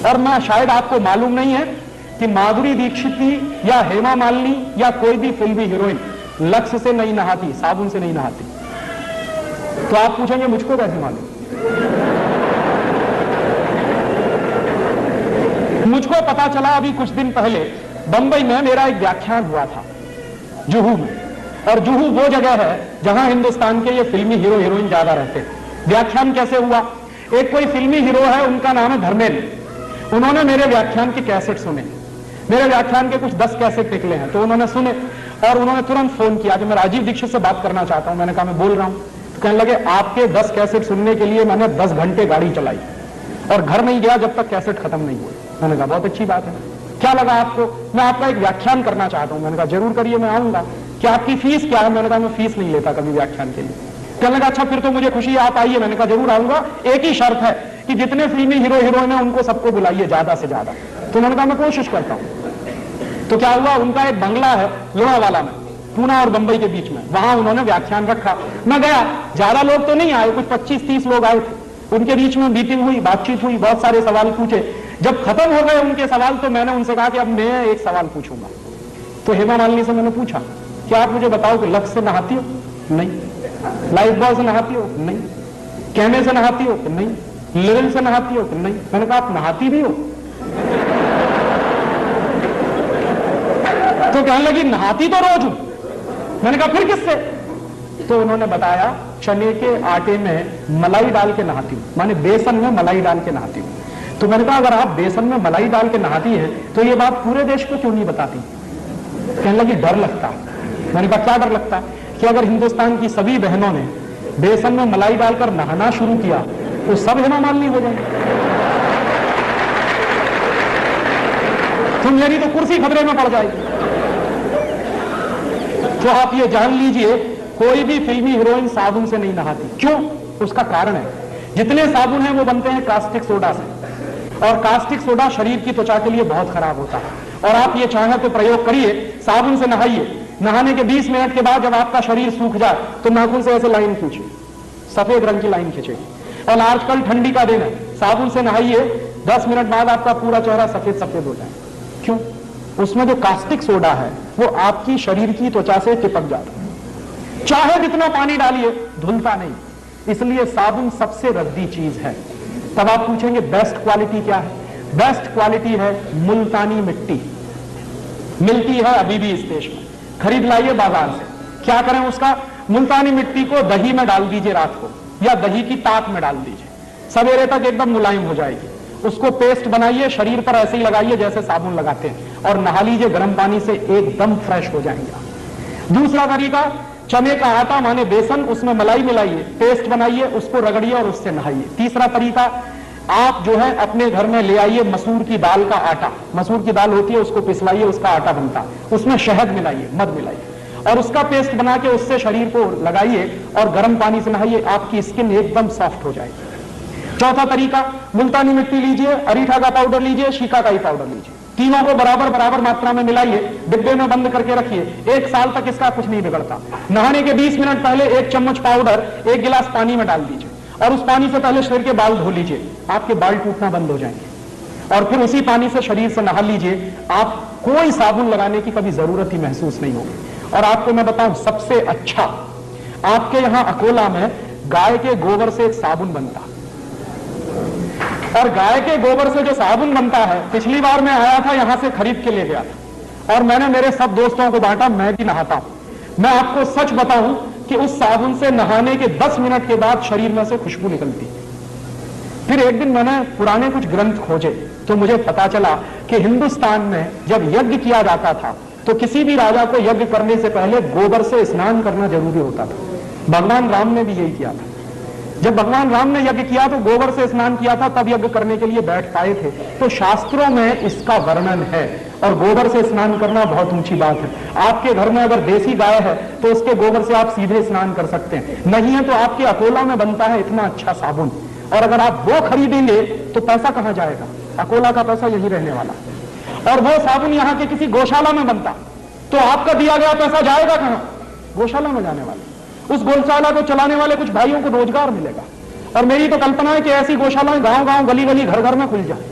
और मैं शायद आपको मालूम नहीं है कि माधुरी दीक्षित की या हेमा मालिनी या कोई भी फिल्मी हीरोइन लक्स से नहीं नहाती, साबुन से नहीं नहाती। तो आप पूछेंगे मुझको कैसे मालूम? मुझको पता चला अभी कुछ दिन पहले बंबई में मेरा एक व्याख्यान हुआ था जुहू में, और जुहू वो जगह है जहां हिंदुस्तान के ये फिल्मी हीरो हीरोइन ज्यादा रहते हैं। व्याख्यान कैसे हुआ? एक कोई फिल्मी हीरो है, उनका नाम है धर्मेंद्र। उन्होंने मेरे व्याख्यान के कैसेट सुने, मेरे व्याख्यान के कुछ 10 कैसेट निकले हैं, तो उन्होंने सुने और उन्होंने तुरंत फोन किया कि मैं राजीव दीक्षित से बात करना चाहता हूं। मैंने कहा मैं बोल रहा हूं। तो कहने लगे आपके 10 कैसेट सुनने के लिए मैंने 10 घंटे गाड़ी चलाई और घर नहीं गया जब तक कैसेट खत्म नहीं हुए। मैंने कहा बहुत अच्छी बात है, क्या लगा आपको? मैं आपका एक व्याख्यान करना चाहता हूं। मैंने कहा जरूर करिए, मैं आऊंगा। क्या आपकी फीस क्या है? मैंने कहा मैं फीस नहीं लेता कभी व्याख्यान के लिए। कहने लगा अच्छा फिर तो मुझे खुशी है, आप आइए। मैंने कहा जरूर आऊंगा, एक ही शर्त है कि जितने फिल्मी हीरो हीरोइन है उनको सबको बुलाइए ज्यादा से ज्यादा। तो उन्होंने कहा मैं कोशिश करता हूं। तो क्या हुआ, उनका एक बंगला है लोनावाला में, पूना और बंबई के बीच में, वहां उन्होंने व्याख्यान रखा। मैं गया, ज्यादा लोग तो नहीं आए, कुछ 25-30 लोग आए थे। उनके बीच में मीटिंग हुई, बातचीत हुई, बहुत सारे सवाल पूछे। जब खत्म हो गए उनके सवाल तो मैंने उनसे कहा कि अब मैं एक सवाल पूछूंगा। तो हेमा मालिनी से मैंने पूछा कि आप मुझे बताओ कि लक्स से नहाती हो? नहीं। लाइफ बॉय से नहाती हो? नहीं। कैमे से नहाती हो? नहीं। लिरिल से नहाती हो? नहीं। मैंने कहा आप नहाती भी हो? तो कहने लगी नहाती तो रोज हूं। मैंने कहा फिर किससे? तो उन्होंने बताया चने के आटे में मलाई डाल के नहाती हूं, माने बेसन में मलाई डाल के नहाती हूं। तो मैंने कहा अगर आप बेसन में मलाई डाल के नहाती है तो ये बात पूरे देश को क्यों नहीं बताती? कहने लगी डर लगता। मैंने कहा क्या डर लगता? कि अगर हिंदुस्तान की सभी बहनों ने बेसन में मलाई डालकर नहाना शुरू किया तो सब हेमा मालिनी हो जाएंगे। तो मेरी तो कुर्सी खतरे में पड़ जाएगी। तो आप ये जान लीजिए कोई भी फिल्मी हीरोइन साबुन से नहीं नहाती। क्यों? उसका कारण है जितने साबुन हैं वो बनते हैं कास्टिक सोडा से, और कास्टिक सोडा शरीर की त्वचा के लिए बहुत खराब होता है। और आप ये चाहें तो प्रयोग करिए, साबुन से नहाइए, नहाने के 20 मिनट के बाद जब आपका शरीर सूख जाए तो नाखून से ऐसे लाइन खींचिए, सफेद रंग की लाइन खींचेगी। और आजकल ठंडी का दिन है, साबुन से नहाइए, 10 मिनट बाद आपका पूरा चेहरा सफेद सफेद हो जाए। क्यों? उसमें जो कास्टिक सोडा है वो आपकी शरीर की त्वचा से चिपक जाता है, चाहे जितना पानी डालिए धुलता नहीं। इसलिए साबुन सबसे रद्दी चीज है। तब आप पूछेंगे बेस्ट क्वालिटी क्या है? बेस्ट क्वालिटी है मुल्तानी मिट्टी। मिलती है अभी भी इस देश में, खरीद लाइए बाजार से। क्या करें उसका? मुल्तानी मिट्टी को दही में डाल दीजिए रात को, या दही की ताक में डाल दीजिए, सवेरे तक एकदम मुलायम हो जाएगी। उसको पेस्ट बनाइए, शरीर पर ऐसे ही लगाइए जैसे साबुन लगाते हैं, और नहा लीजिए गर्म पानी से, एकदम फ्रेश हो जाएंगे। दूसरा तरीका, चने का आटा माने बेसन, उसमें मलाई मिलाइए, पेस्ट बनाइए, उसको रगड़िए और उससे नहाइए। तीसरा तरीका, आप जो है अपने घर में ले आइए मसूर की दाल का आटा, मसूर की दाल होती है उसको पिसलाइए, उसका आटा बनता है, उसमें शहद मिलाइए, मध मिलाइए और उसका पेस्ट बना के उससे शरीर को लगाइए और गर्म पानी से नहाइए, आपकी स्किन एकदम सॉफ्ट हो जाएगी। चौथा तरीका, मुल्तानी मिट्टी लीजिए, अरीठा का पाउडर लीजिए, शिकाकाई पाउडर लीजिए, तीनों को बराबर बराबर मात्रा में मिलाइए, डिब्बे में बंद करके रखिए, 1 साल तक इसका कुछ नहीं बिगड़ता। नहाने के 20 मिनट पहले 1 चम्मच पाउडर 1 गिलास पानी में डाल दीजिए और उस पानी से पहले शरीर के बाल धो लीजिए, आपके बाल टूटना बंद हो जाएंगे। और फिर उसी पानी से शरीर से नहा लीजिए, आप कोई साबुन लगाने की कभी जरूरत ही महसूस नहीं होगी। और आपको मैं बताऊं सबसे अच्छा, आपके यहां अकोला में गाय के गोबर से एक साबुन बनता, और गाय के गोबर से जो साबुन बनता है, पिछली बार मैं आया था यहां से खरीद के ले गया था और मैंने मेरे सब दोस्तों को बांटा, मैं भी नहाता हूं। मैं आपको सच बताऊं कि उस साबुन से नहाने के 10 मिनट के बाद शरीर में से खुशबू निकलती। फिर एक दिन मैंने पुराने कुछ ग्रंथ खोजे तो मुझे पता चला कि हिंदुस्तान में जब यज्ञ किया जाता था तो किसी भी राजा को यज्ञ करने से पहले गोबर से स्नान करना जरूरी होता था। भगवान राम ने भी यही किया था। जब भगवान राम ने यज्ञ किया तो गोबर से स्नान किया था, तब यज्ञ करने के लिए बैठ पाए थे। तो शास्त्रों में इसका वर्णन है और गोबर से स्नान करना बहुत ऊंची बात है। आपके घर में अगर देसी गाय है तो उसके गोबर से आप सीधे स्नान कर सकते हैं, नहीं है तो आपके अकोला में बनता है इतना अच्छा साबुन, और अगर आप वो खरीदेंगे तो पैसा कहां जाएगा? अकोला का पैसा यही रहने वाला। और वो साबुन यहाँ के किसी गौशाला में बनता तो आपका दिया गया पैसा जाएगा कहां? गौशाला में जाने वाला। उस गौशाला को चलाने वाले कुछ भाइयों को रोजगार मिलेगा। और मेरी तो कल्पना है कि ऐसी गौशालाएं गांव गांव गली गली घर घर में खुल जाए।